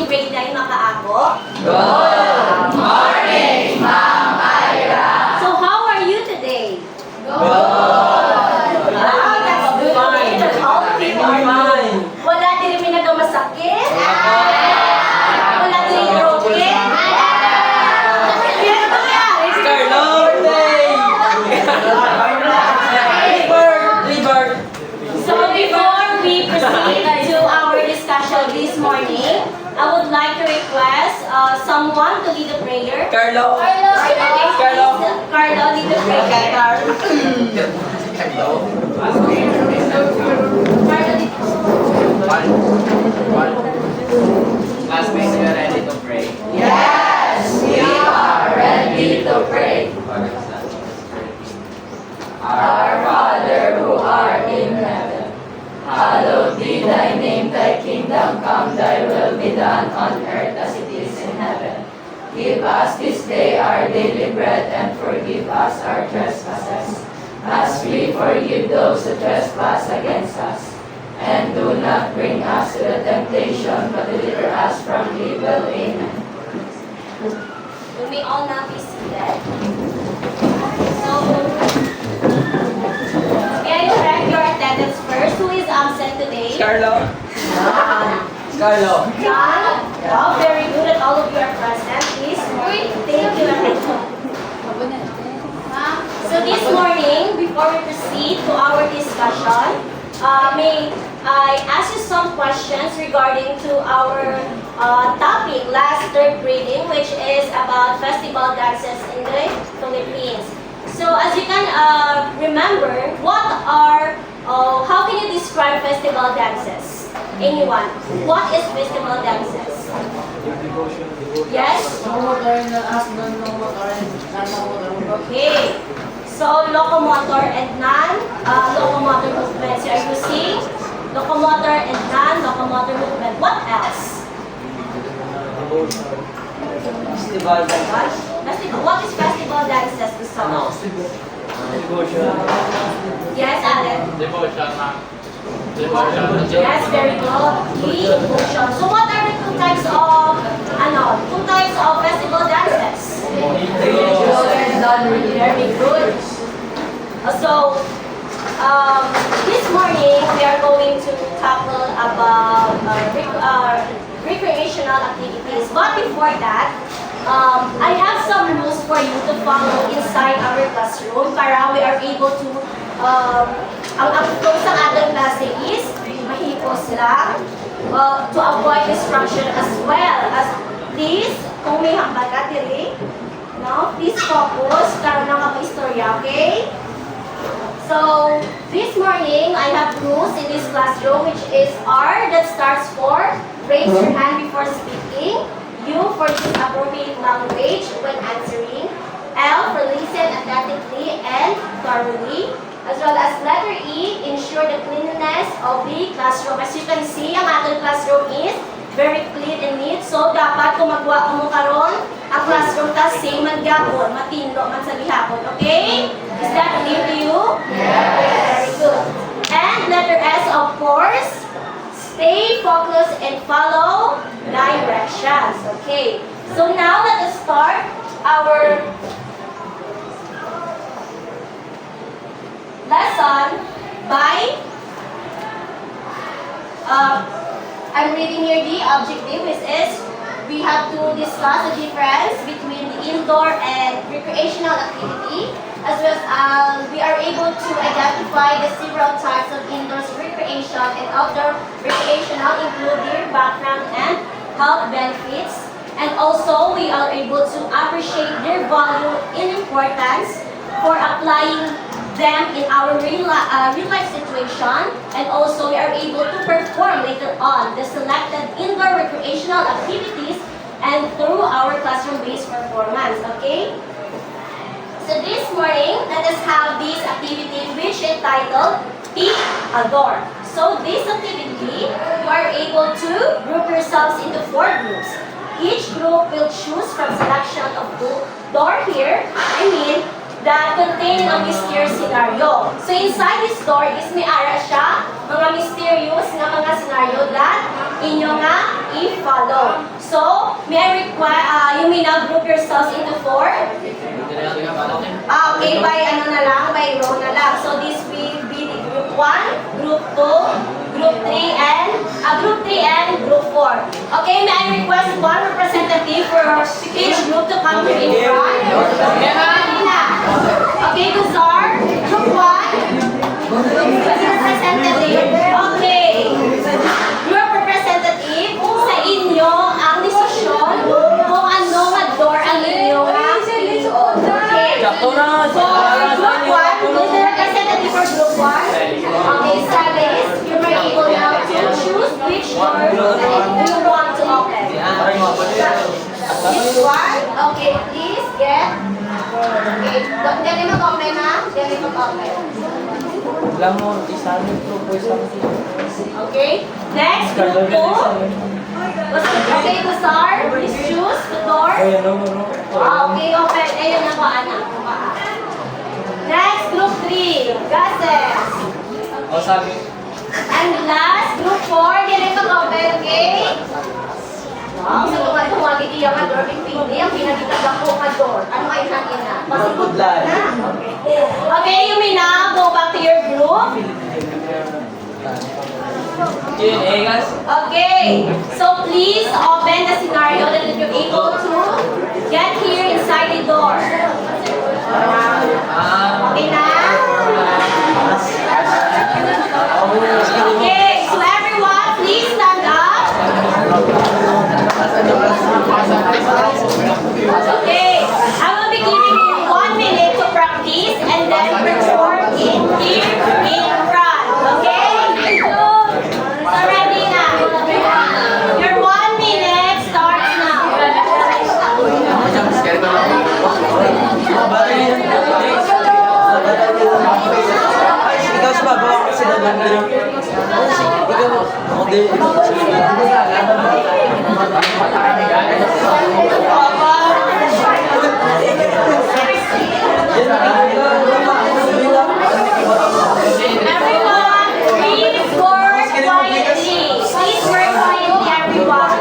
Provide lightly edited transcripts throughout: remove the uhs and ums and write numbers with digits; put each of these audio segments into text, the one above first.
grade 9 makaako? Good morning, Ma'am Ira. So how are you today? Good. Ah, that's good. How are you? Wala din rin nagamasakit? Wala din rin okay? Yes, nangyari. So before we proceed to our discussion this morning, I would like to request someone to lead the prayer. Carlo. Carlo, lead the prayer. Carlo, Classmates, you are ready to pray? Yes, we are ready to pray. Our Father who art in heaven, hallowed be thy name, thy kingdom come, thy will be done on earth as it is in heaven. Give us this day our daily bread and forgive us our trespasses, as we forgive those who trespass against us. And do not bring us to the temptation, but deliver us from evil. Amen. you may all now be seated. So, may I check your attendance first? Who is absent today? Carlo. John? Oh, very good that all of you are present. Please. Thank you. So this morning, before we proceed to our discussion, may I ask you some questions regarding to our topic last third reading, which is about festival dances in the Philippines. So as you can remember, how can you describe festival dances? Anyone? What is festival dances? Yes? Okay. So, locomotor and non-locomotor movements. You are using locomotor and non-locomotor movement. What else? Festival dance. Festival. What is festival dances, Gustavo? Yes, Allen? Devotion, ma'am. Yes, very good. Devotion. So, what are the two types of festival dances? Very good. So, this morning we are going to tackle about recreational activities. But before that, I have some rules for you to follow inside our classroom para we are able to ang approach sa ating klase is mahipos lang to avoid distraction as well as please, kung may hambal ka diri, no, please focus karon lang ako istorya, okay? So, this morning, I have rules in this classroom, which is R, that starts for raise your hand before speaking, U for choose appropriate language when answering, L for listen attentively and thoroughly, as well as letter E, ensure the cleanliness of the classroom. As you can see, ang ating classroom is very clean and neat. So, dapat kung magwa mo karon ang classroom kasi magyapon, matindo man sa gihapon. Okay? Is that clear to you? Yes. Very good. And letter S, of course, stay focused and follow directions. Okay. So now let us start our lesson by I'm reading here the objective, which is we have to discuss the difference between the indoor and recreational activity, as well as we are able to identify the several types of indoor recreation and outdoor recreational, include their background and health benefits. And also, we are able to appreciate their value and importance for applying them in our real life situation, and also we are able to perform later on the selected indoor recreational activities and through our classroom-based performance, okay? So this morning, let us have this activity which is titled Pick a Door. So this activity, you are able to group yourselves into 4 groups. Each group will choose from selection of door here, that contain a mysterious scenario. So inside this door is may ara siya, mga mysterious nga mga scenario that inyo nga i-follow. So, may I request, you may now group yourselves into 4. Okay, by ano na lang, by row na lang. So, this will be the group 1, group 2, group 3, and group 4. Okay, may I request one representative for each group to come here in front? Okay, Guzar, group 1, representative. Okay. Group representative, sa inyo ang desisyon kung ano nga door ang inyong okay. So, group 1, who's the representative for group 1? Okay, Salis, you are able now to choose which door you want to open. This one? Okay, please get. Okay, dali mag-open ha? Dali mag-open. Okay, next, group 2. Okay, Gusar, please choose the door. Okay, open. Ayun na po, anak. Next, group 3. Gases. And last, group 4. Dili mag-open, okay? Wow, sa tumagi iya nga door, pipili ang pinagitaga ko nga door. Ano ay hangin na? Pasigod na. Okay, you may now go back to your group. Okay, so please open the scenario that you're able to get here inside the door. Okay na? Okay, so everyone, please stand up. Okay, I will be giving you 1 minute to practice and then perform it here in front. Okay? So ready na. Your 1 minute starts now. Ikaw sa babawa kasi naman ikaw model Everyone, please work quietly. Please work quietly, everyone.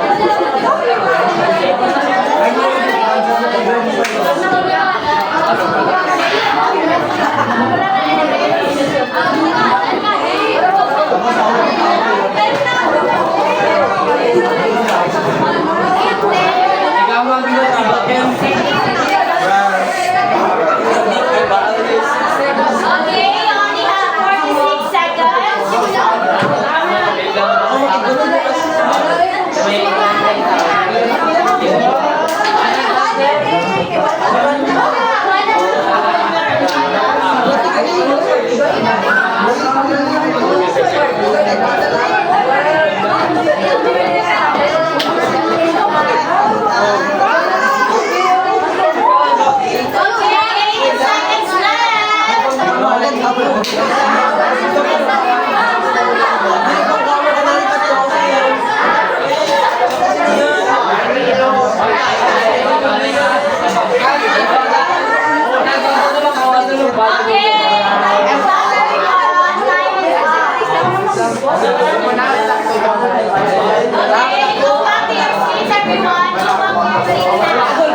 Okay, you only have 46 Okay, go back to your seats, everyone. Go back to your seats now.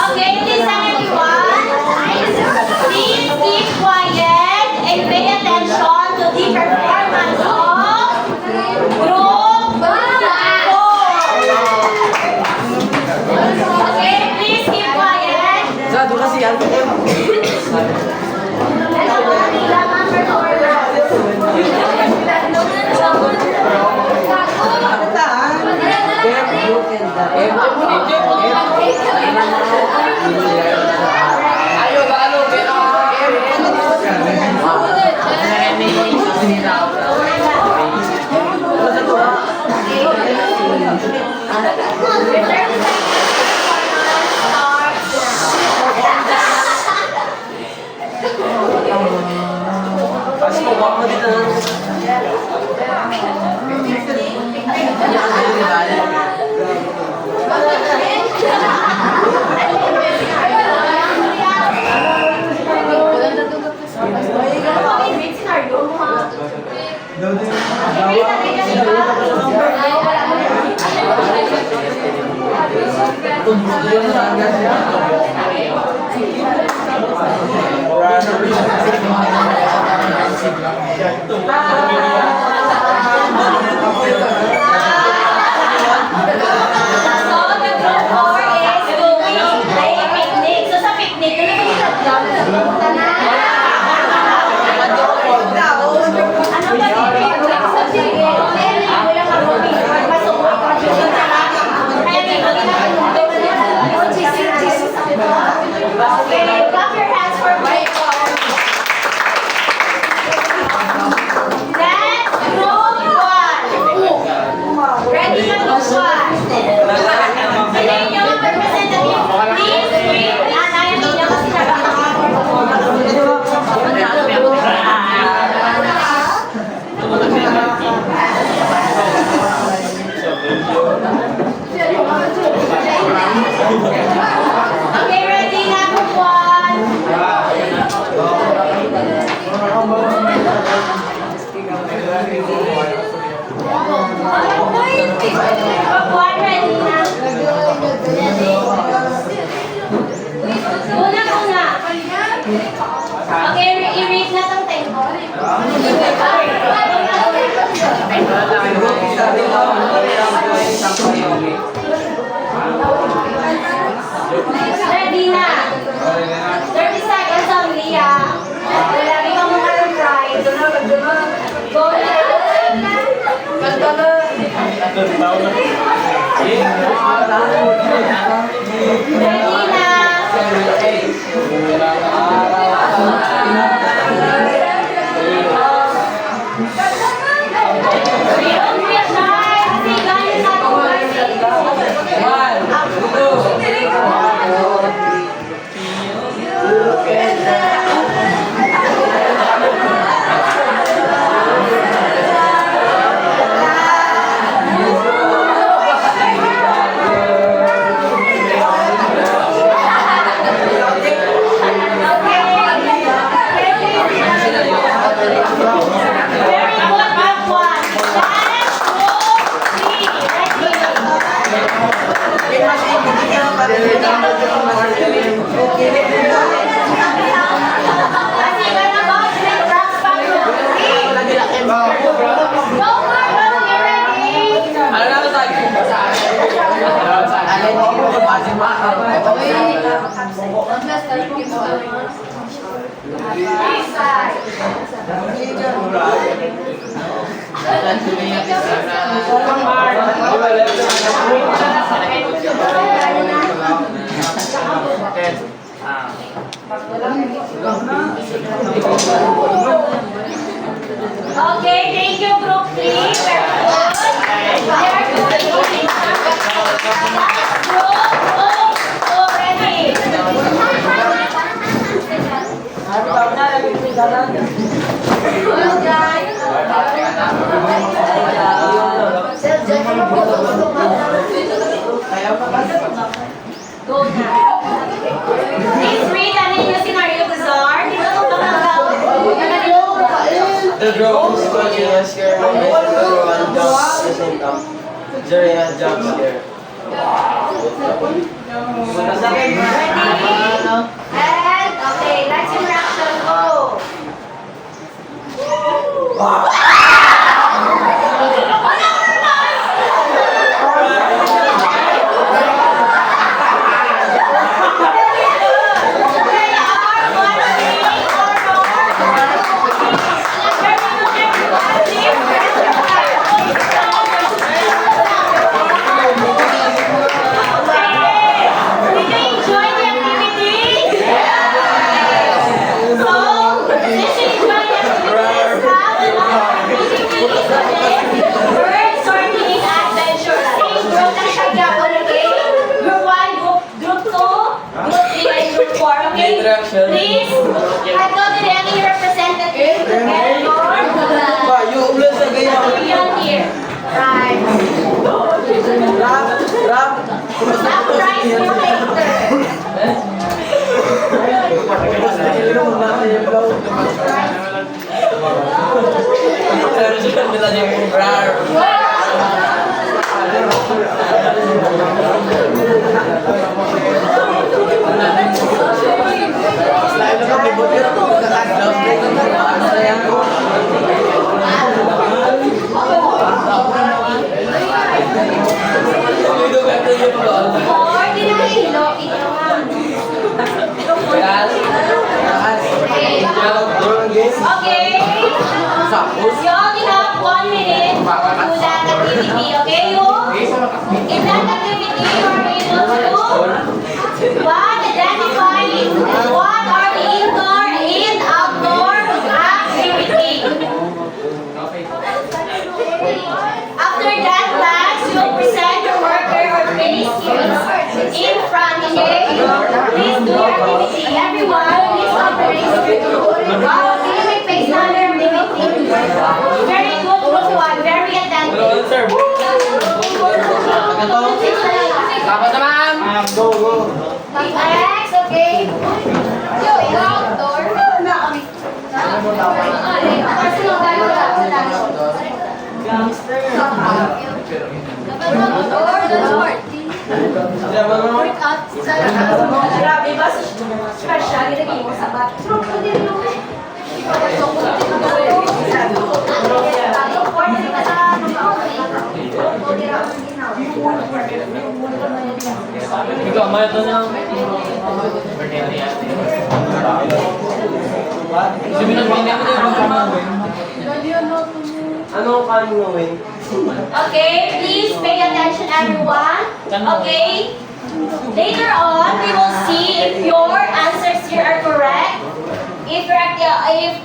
Okay, listen, everyone. Please keep quiet and pay attention to the performance of Group 4. Okay, please keep quiet. Sa doon kasi yan. Kasi mabak mo dito. Scenario mo ha. So, the group 4 is going play picnic. So, sa picnic, ano ba yung punta na? Ano ba yung picnic sa picnic? Kaya may kuya ka mo picnic. Masukoy ka dito sa lahat. Kaya may mag-inatulog na Okay, clap your hands for break. That's group 1. Ready na group 1. Sino yung representative? Please read. Anayan ninyo kasi Okay, ready na group 1. Group 1, ready na? Una. Okay, i-read na tong tempo. Ready na. 30 seconds only, ah. Wala rin kang mga surprise. Go na. Ready na. Don't be shy. Kasi ganyan na ako. Very good, group 1. Okay, thank you, group 3. Very good. Group ready. Go na. Please read ano yung scenario bazaar. Dito ko ba The girl is watching us here and everyone jumps at the same time. Zarina jumps here. Ready? And, okay, let's interaction. Go. Please, I go to any representative to get your Ba, yung ulo sa ganyan. beyond here. Right. Rap. Surprise for later. Or, di na hilo. Ito nga. Okay. You only have 1 minute to do that activity, okay? In that activity, you are able to one, identify what are the indoor and outdoor activity. After that class, you will present your worker or face in front, okay? Please do your activity. Everyone, please operate. Wow, can you make face on your activity? Very good, group 1. Very attentive. Dapat naman! Go. Next, okay? Yo, outdoor. Na kami. Kasi nung tayo wala. Outdoor, that's party. Workout sa grabe ba? Special, ginagay mo sa bat. Ikaw, may ito niya. Sabi ng pindi mo din Ano ang kanin mo, Win? Okay, please pay attention everyone. Okay? Later on, we will see if your answers here are correct. If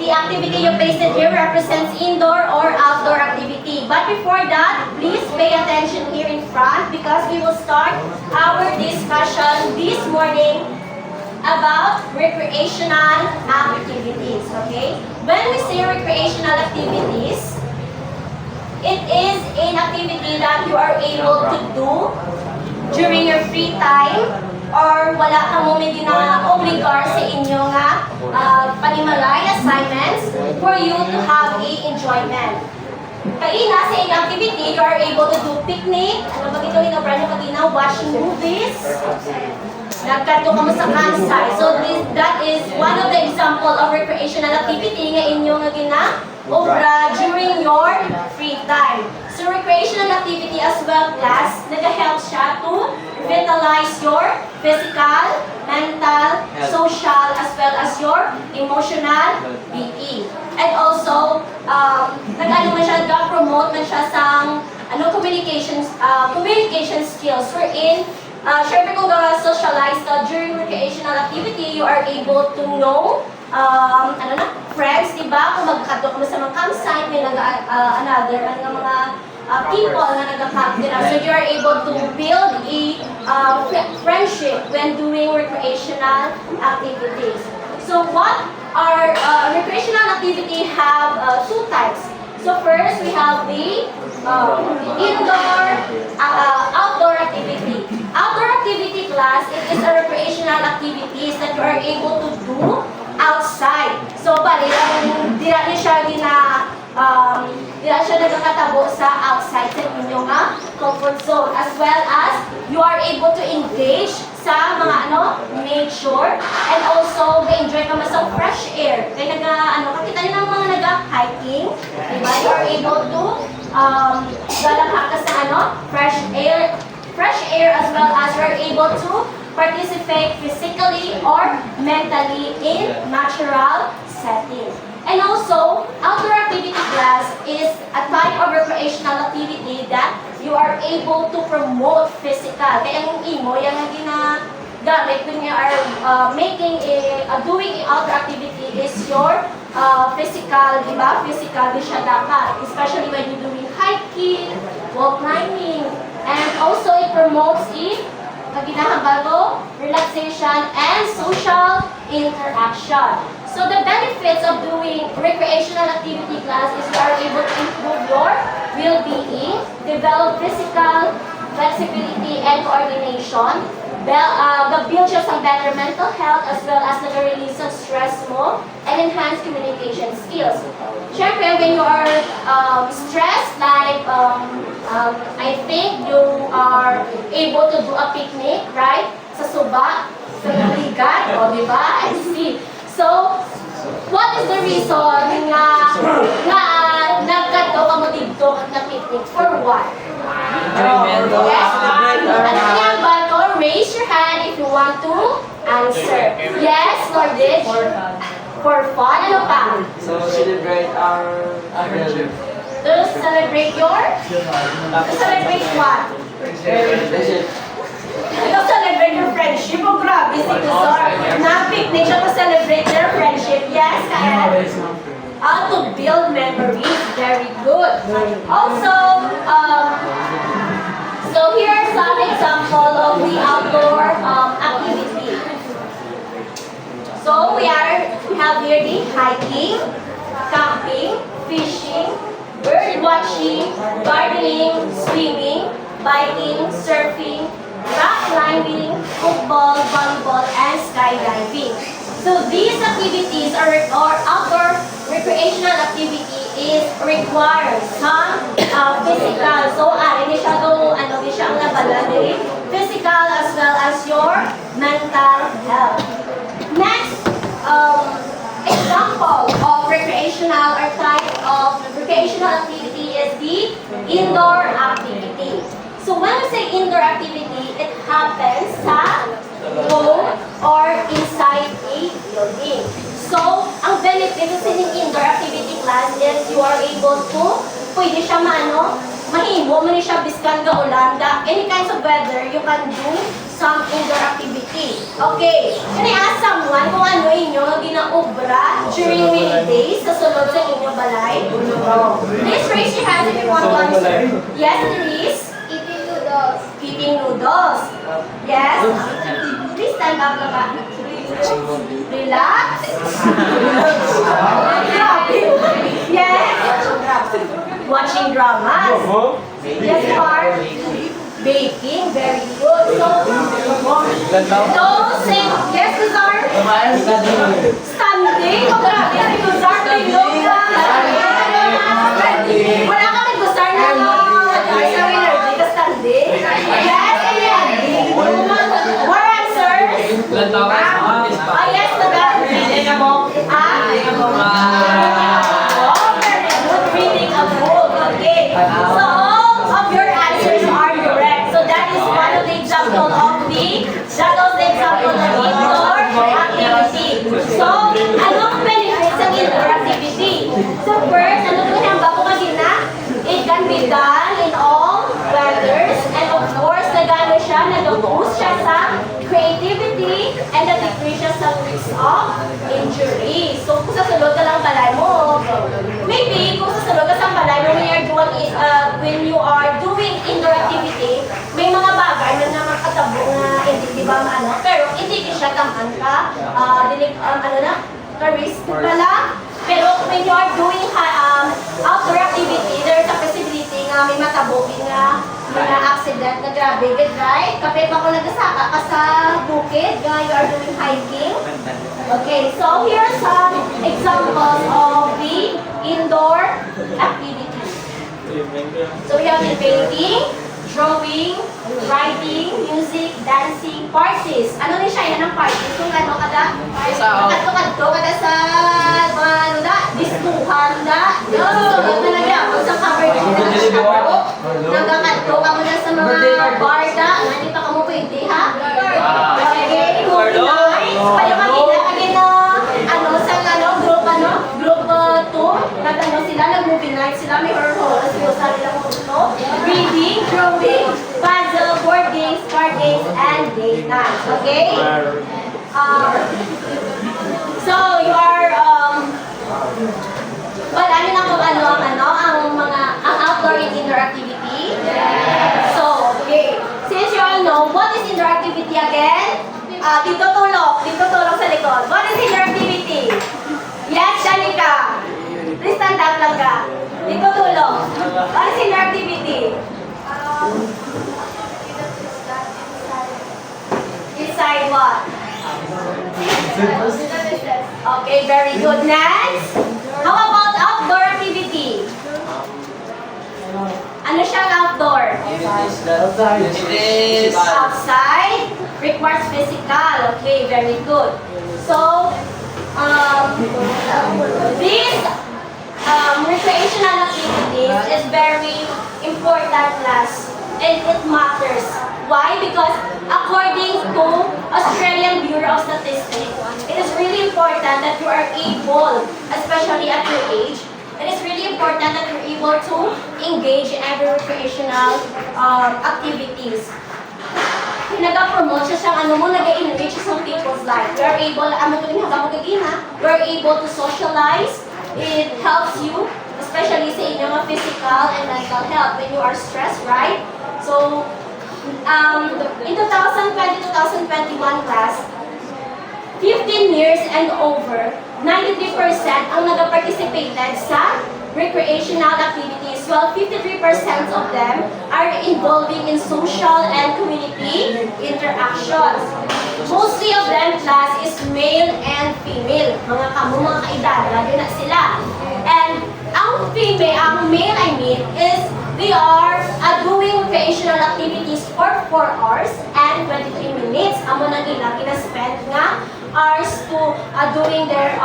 the activity you pasted here represents indoor or outdoor activity. But before that, please pay attention here in front because we will start our discussion this morning about recreational activities. Okay? When we say recreational activities, it is an activity that you are able to do during your free time or wala kang mo may gina-obligar sa inyo nga panimalay assignments for you to have a enjoyment. Kaina sa inyong activity, you are able to do picnic, ano ba ito rin pagina, watch movies, nagkanto ka mo sa campsite. So that is one of the example of recreational activity nga inyo nga gina-obra during your free time. So recreational activity as well, class, nag-help siya to revitalize your physical, mental, social, as well as your emotional being. And also, nag-ano man siya, promote man siya sa communication skills. Wherein, syempre kung socialize ka during recreational activity, you are able to know friends, di ba? Kung magkakato ka sa mga campsite, may mga people na nag-camp nila. So you are able to build a friendship when doing recreational activities. So what our recreational activity have two types. So first, we have the indoor, outdoor activity. Outdoor activity class, it is a recreational activities that you are able to do outside. So bali, di na siya nagkakatabo sa outside sa inyong comfort zone. As well as, you are able to engage sa mga nature and also enjoy ka sa fresh air. Kaya kakita nyo ng mga nag-hiking, diba? You are able to galangha ka sa fresh air as well as you are able to participate physically or mentally in natural setting. And also, outdoor activity class is a type of recreational activity that you are able to promote physical. Kaya yung imo, yung ginagamit when you are doing outdoor activity is your physical, di ba? Physical di siya dapat. Especially when you're doing hiking, wall climbing. And also, it promotes relaxation and social interaction. So the benefits of doing recreational activity class is you are able to improve your well-being, develop physical flexibility and coordination, build siya sa better mental health as well as nag-release of stress mo, and enhance communication skills. Siyempre, when you are stressed, like I think you are able to do a picnic, right? Sa suba, sa naligan, o diba? I see. So, what is the reason nga nagkadto ka mo dito at na-picnic? For what? Yes? Ano yan ba to? Raise your hand if you want to answer. Yes, Nordich? For fun. Ano pa? So, celebrate our friendship. To celebrate your? To celebrate what? Friendship. To celebrate your friendship. Oh, grabe si Kusor. Na-picnic siya to celebrate their friendship. Yes, Karen? To build memories. Very good. Also, so here are some example of the outdoor activity. So we have here the hiking, camping, fishing, bird watching, gardening, swimming, biking, surfing, rock climbing, football, volleyball, and skydiving. So these activities or outdoor recreational activity is requires some physical. So hindi siya di siya ang labanan physical as well as your mental health. Next, example of recreational or type of recreational activity is the indoor activity. So when we say indoor activity, it happens sa home or inside a building. So, ang benefit sa indoor activity class is you are able to, pwede siya mahimo mo ni siya biskan ga ulan, any kinds of weather, you can do some indoor activity. Okay, kani someone kung ano inyo ginaobra during many days sa sulod sa inyo balay? Please raise your hands if you want to answer. Yes, there is. Eating noodles. Eating noodles. Yes. Please stand up lang. Relax. Yes. Watching dramas. Yes, part. Baking. Very good. So say yes, Luzar. Standing. Oh, grabe. Luzar, tingog ka. Wala ka mag-Luzar na sa winner. Di ka standing. Yes, and more answers. Yes, reading a book. Reading a book. Okay. So all of your answers are correct. So that is one of the example of the indoor activity. So anong benefits ng indoor activity? So first, ano ito yung bago kanina? It can be done in all weathers, and of course, nagano siya, nag-boost siya sa creativity and nag-decrease siya sa risk of injury. So kung sa sulod ka lang balay mo, maybe kung sa sulod ka sa balay mo when you are doing indoor activity, may mga bagay na makatabo na hindi ba maano, pero hindi siya taman ka, risk pala. Pero when you are doing outdoor activity, there's a possibility nga may matabogin nga mga accident na grabe, good, right? Kapit ako nagasaka ka sa bukid, nga you are doing hiking. Okay, so here are some examples of the indoor activities. So we have the painting, drawing, writing, music, dancing, parties. Ano rin siya? Yan ang parties. Kung ano kada? Kadto kada sa diskuhan da. So, yun na nagyapon sa cover nagkakadto ka mo na sa mga bar da. Hindi pa ka mo pwede, ha? Okay, good night. Kayo kanina, group 2, nag-movie night sila, may horror sila sa nila mo ito. Reading, drawing, puzzle, board games, card games, and game night. Okay? So, you are, alam na kung ang outdoor and indoor activity? So, okay. Since you all know, what is indoor activity again? Dito tulong sa likod. What is indoor activity? Yes, Shanika. Please stand up lang ka. Dito tulong. What is indoor activity? Inside what? Okay, very good. Next. How about outdoor activity? Ano siyang outdoor? It is Outside. Requires physical. Okay, very good. So, These recreational activities is very important, class, and it matters. Why? Because according to Australian Bureau of Statistics, it is really important that you are able, especially at your age, it is really important that you're able to engage in every recreational activities. Nag-promote siya siyang nag-enrich sa people's life. We're able, we're able to socialize. It helps you, especially sa inyong mga physical and mental health when you are stressed, right? So, in 2020-2021 class, 15 years and over, 93% ang nag-participated sa recreational activities, while 53% of them are involving in social and community interactions. Mostly of them, class, is male and female. Mga kaedad, lagi na sila. And ang male I mean, is they are doing recreational activities for 4 hours and 23 minutes. Amo nang ilang spend nga hours to doing their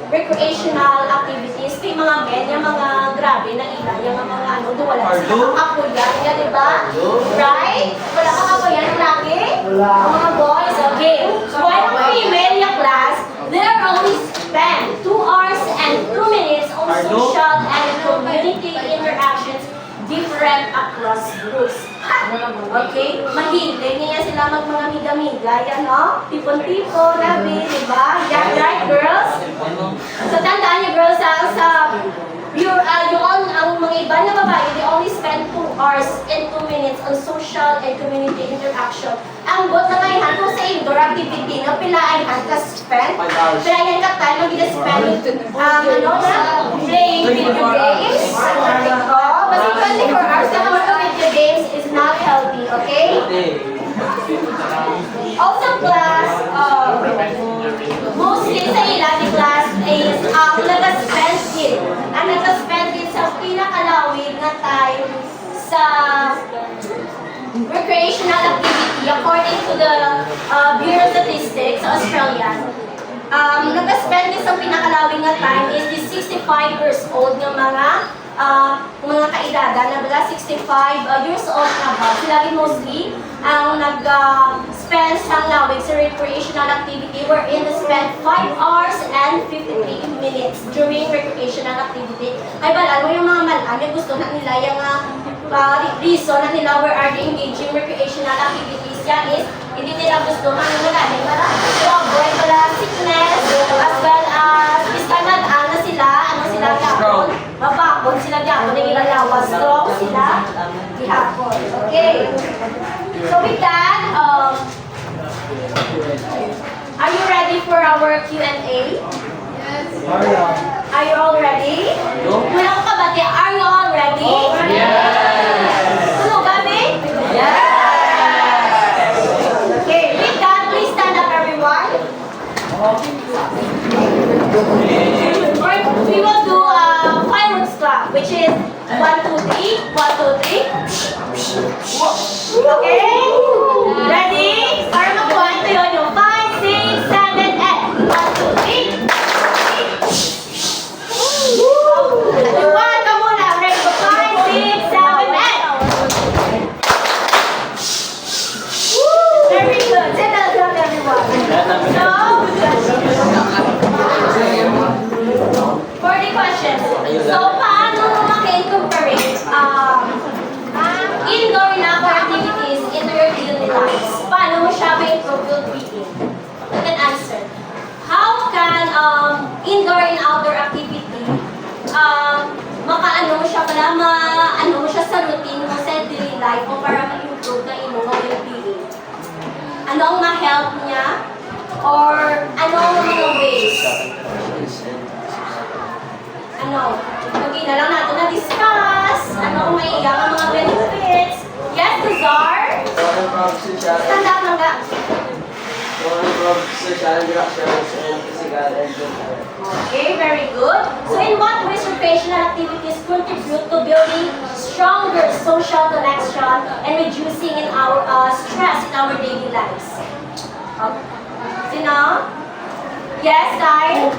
recreational activities. May mga men, yung mga grabe na ilan, yung mga wala silang apo yan, di ba? Right? Wala kang apo yan lagi? Wala. Mga boys, okay. So, while ang female yung class, they are only spend 2 hours and 2 minutes on social and community interactions different across groups. Okay? Mahilig niya sila mga miga-miga. Yan, no? Tipon-tipon, grabe, di ba? Yan, right, girls? So, tandaan niyo, girls, ang mga iba na babae, they only spend 2 hours and 2 minutes on social and community interaction. Ang bot na ngayon, kung sa indoor activity, na pilaan ka spend, pilaan ka tayo, mag-spend, playing video games, basta 24 hours ka naman ng video games is not healthy, okay? Also, class, mostly sa ilan ni class is nag-spend din. Ang nag-spend din sa pinakalawig na time sa recreational activity according to the Bureau of Statistics sa Australia. Nag-spend din sa pinakalawig na time is the 65 years old ng mga kaedada na 65 years old na ba. Sila rin mostly ang nag-spend sa lawig sa recreational activity wherein they spend 5 hours and 53 minutes during recreational activity. Ay balaan mo yung mga malaan, gusto na nila yung reason na nila where are they engaging recreational activities yan is hindi nila gusto ng malalim para to avoid pala sickness as well as iskanad sila gapon, mabakon sila gapon, nagilalawas, stroke sila gihapon. Okay? So with that, are you ready for our Q&A? Yes. Are you all ready? Wala ko kabati, are you all ready? Yes! Ano, gabi? Yes! Okay, with that, please stand up everyone. We will do a fireworks clap, which is 1, 2, 3, 1, 2, 3. Okay? Ready? Para mag-1 to yun yung 5, 6, 7, 8. 1, 2, 3. One ka muna. Ready go 5, 6, 7, 8. Very good. Settle down everyone. For the questions. So, paano mo maka-incorporate indoor na activities into your daily lives? Paano mo siya ma-improve your breathing? You can answer. How can indoor and outdoor activity maka-ano mo siya pala, ano mo siya sa routine mo sa daily life mo para ma-improve na imo well-being? Ano ang ma-help niya? Or ano ang mga ways? Ano? Pagi na lang natin na-discuss. Ano ang maiyang ang mga benefits? Yes, Lazar? Stand up lang ka. Social interactions and physical and mental. Okay, very good. So in what ways recreational activities contribute to building stronger social connection and reducing in our stress in our daily lives? Sino? Yes, Kyle?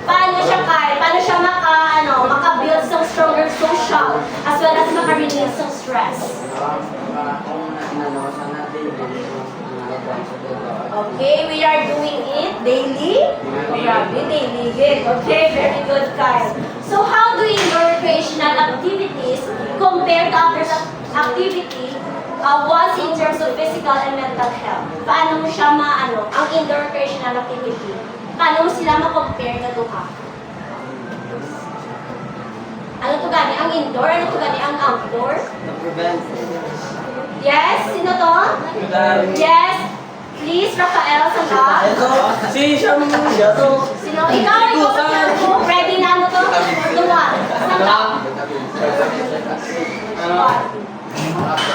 Paano siya, Kyle? Paano siya maka-build some stronger social as well as maka-release some stress? Okay, we are doing it daily? Grabe, daily it. Okay, very good, Kyle. So how do indoor recreational activities compare to other activity once in terms of physical and mental health? Paano mo siya ang indoor recreational activity? Paano mo sila ma-compare na duha? Ano to gani ang indoor? Ano to gani ang outdoor? Yes? Sino to? Yes? Please, Rafael, saka. Siya to. Sino? Ikaw ko. Ready na ano to? Duwa. Saka.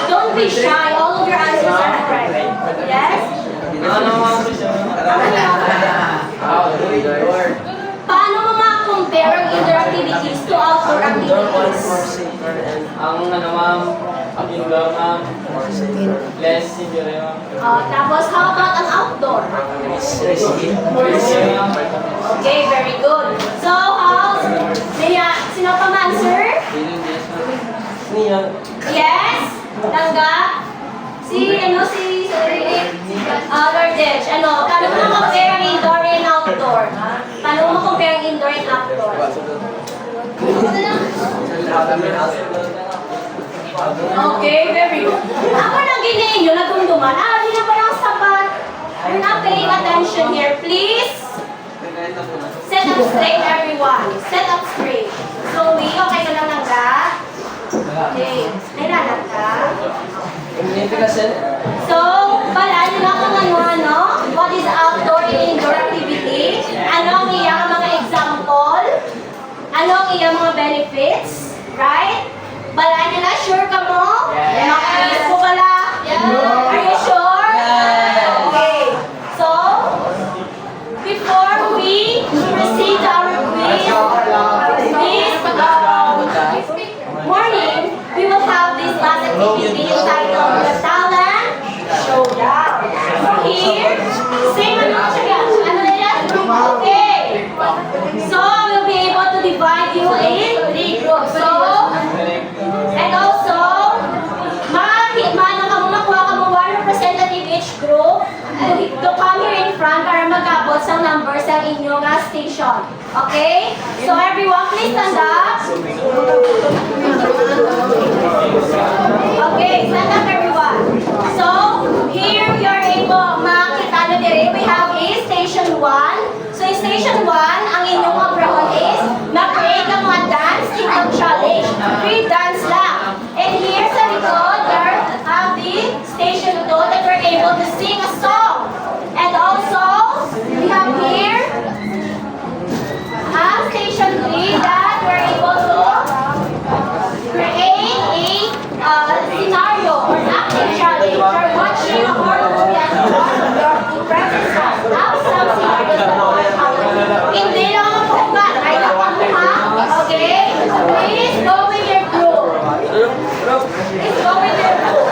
Don't be shy. All of your answers are correct. Yes? Paano mo ma-compare ang indoor activities to outdoor activities? Ang ma'am, ang indoor ma'am, less injury ma'am. Tapos, how about an outdoor? Risky ma'am. Okay, very good. So, sino pa answer? Yes? Tanggap? Si Lordage, paano mo compare ang indoor and outdoor? Paano mo compare ang indoor and outdoor? Okay, very good. Ako nang giniin nyo, nagumduman. Di na parang sapat. You're not paying attention here. Please, set up straight, everyone. Set up straight. So, okay ka lang nangga? Okay. Nailanat ka? So, palaan nyo lang kung what is outdoor and indoor activity? Ano ang iyang mga example? Ano ang iyang mga benefits? Right? Balaan nyo na, sure ka mo? Yes. Makinis mo pala? Are you sure? Okay. So, before we proceed to our quiz, morning, we will have this last activity entitled The Talent Showdown. So here, same okay. So, we'll be able to divide you in 3 groups. So, and also, makuha ka mo 1 representative each group to come here in front para magkabot sa numbers ng inyong station. Okay? So, everyone, please stand up. Okay, stand up everyone. So, here we are able, makita nyo dire, we have a station 1. So, in station 1, ang inyong abrahon is, mag-create ng mga dance TikTok challenge. Free dance lang. And here sa likod, there have the station 2 that we're able to sing a song. And also, we have here, station 3 that we're able to create a scenario or acting challenge or watching a horror movie and your friends have some scenarios that are happening. Hindi lang ang puhukat, ay napamuha. Okay? Please go with your group. Please go with your group.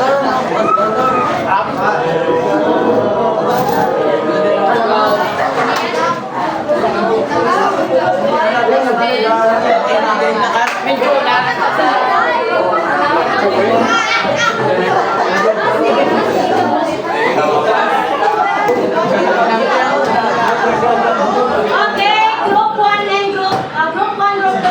Okay, group 1 and group 1, group 2,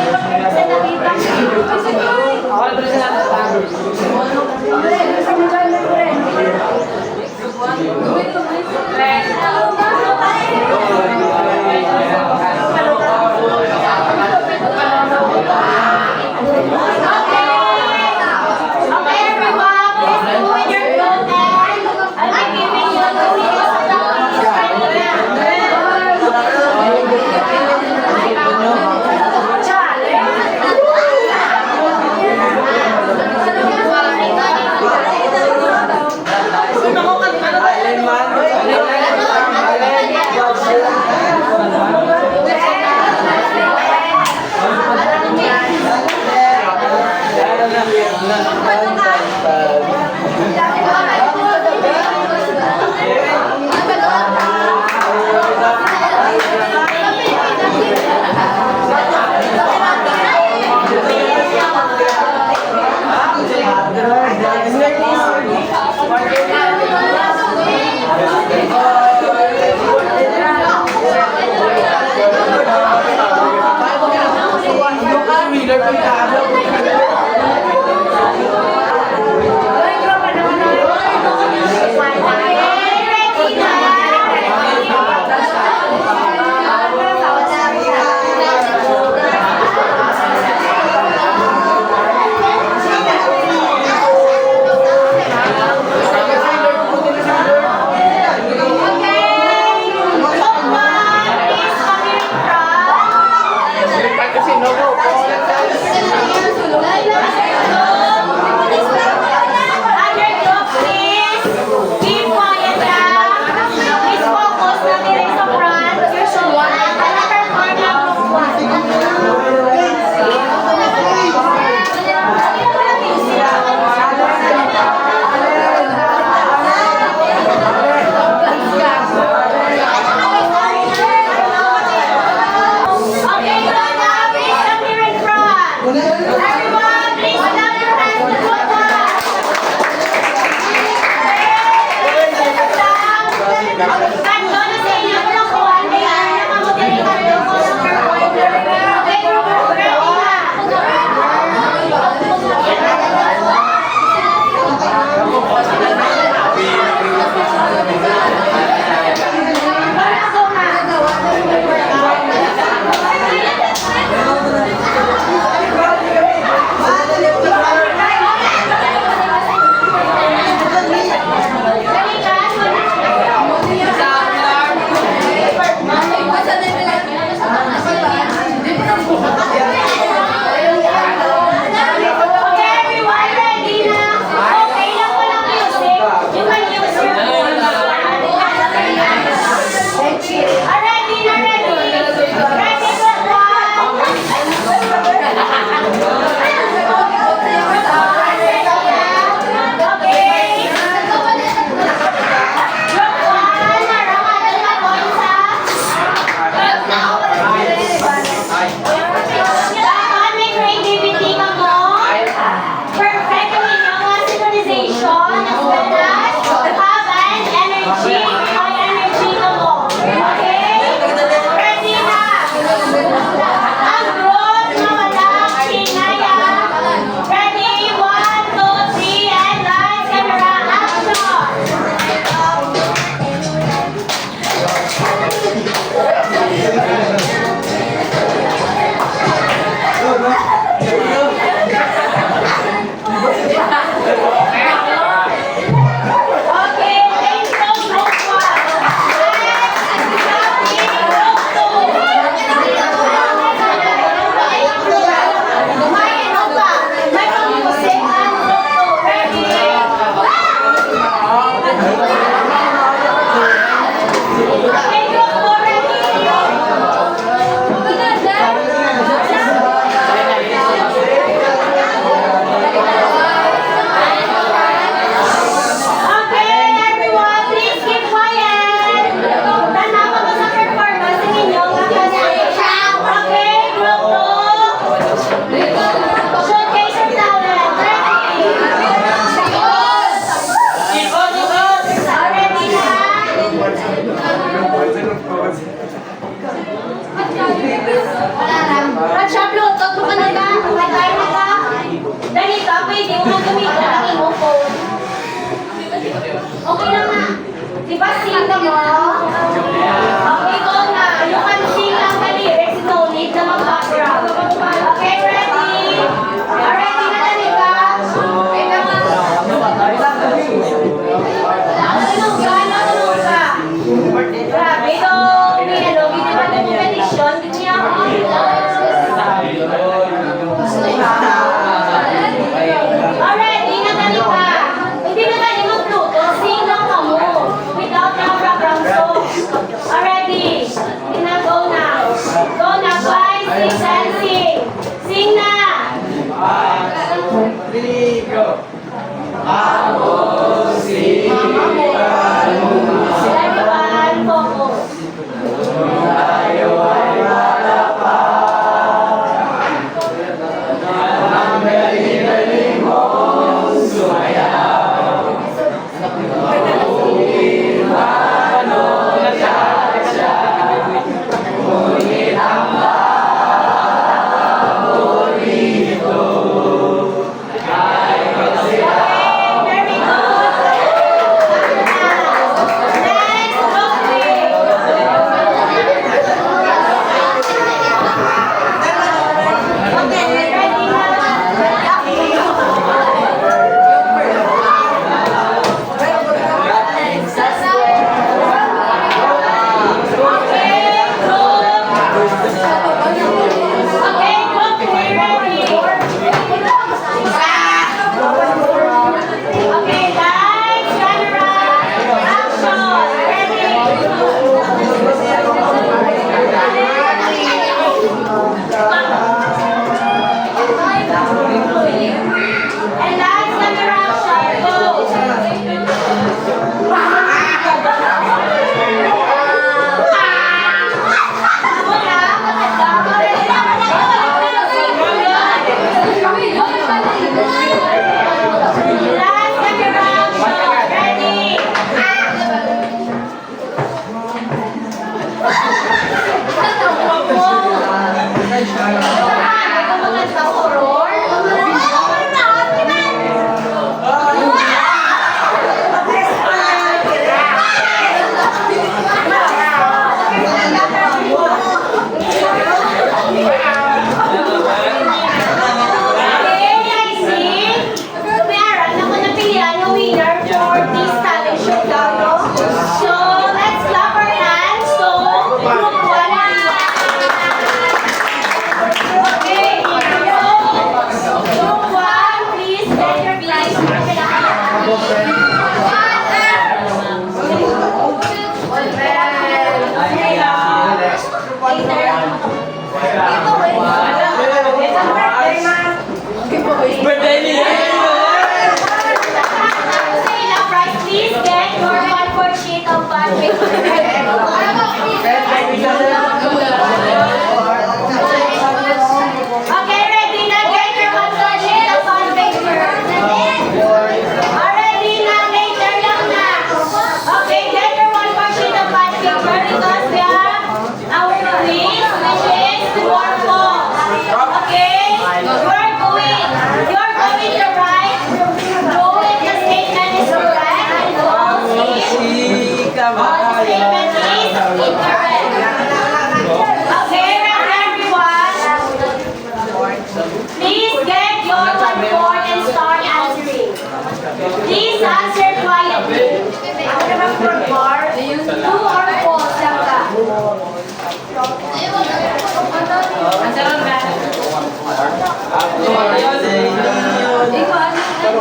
Okay lang na. Di ba sing ka mo? Okay, go na. You can sing lang the lyrics. No need na mag-background. Okay, ready? Ready na talaga? Okay na nga. Anong gana mo ka? Grabe, no. Pinalogi naman ng competition. Hindi niya ako. Already na talaga. Hindi na tayo magluto. Sing lang ka mo. Without the background song. Already. Na, go na. Go na. 5, 6, and sing. Sing na. 5, 3, go! Everyone, focus. Paborito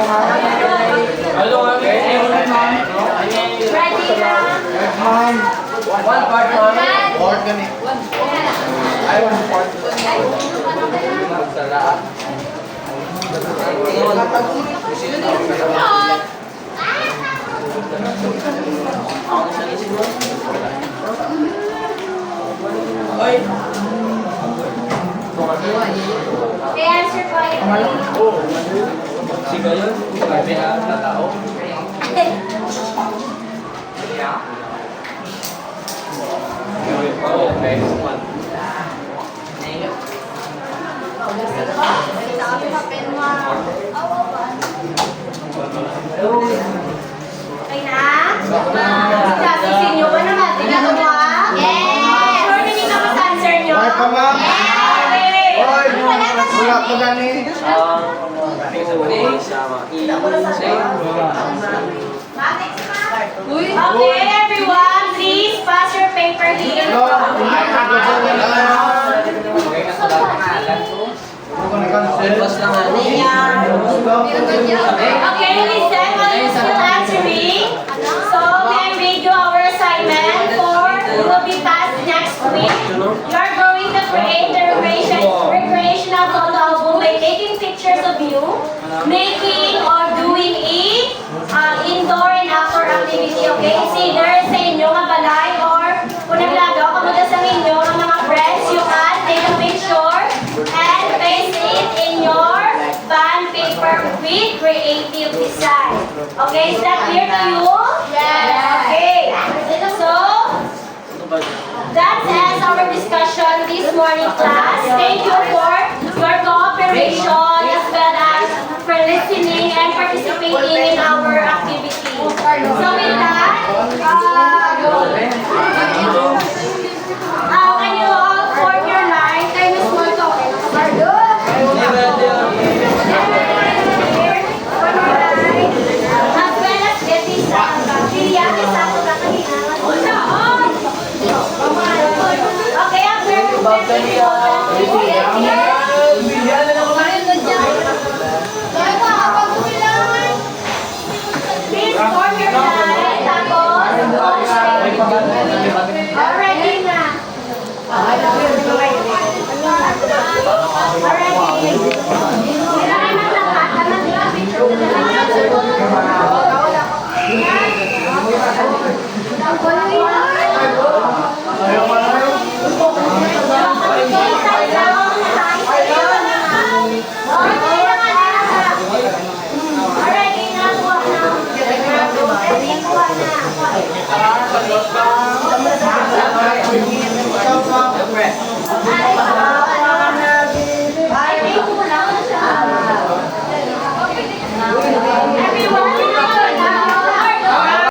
Ano nga Ready na? One part on. Okay, answer quietly. Siga yun? Sabi na tao? Oh, next one. Okay na? Sasusin nyo ba naman? Tingnan mo ah. Yes! Sure na hindi ka mas-answer nyo? Ay, pa, ma'am. Yes! Oy, wala pa gani. Okay, everyone, please pass your paper here. No, ay, Boss lang nga. Okay, listen, while you're still answering. So, may I read you our assignment for you will be passed next week. You are going to create the recreational photo album by taking pictures of you, making or doing indoor and outdoor activity, okay? It's either sa inyo nga balay or kung naglagaw, kamuda sa inyo ang mga friends, you can take a picture and paste it in your bond paper with creative design. Okay, is that clear to you? Yes. Okay. So, that ends our discussion this morning, class. Thank you for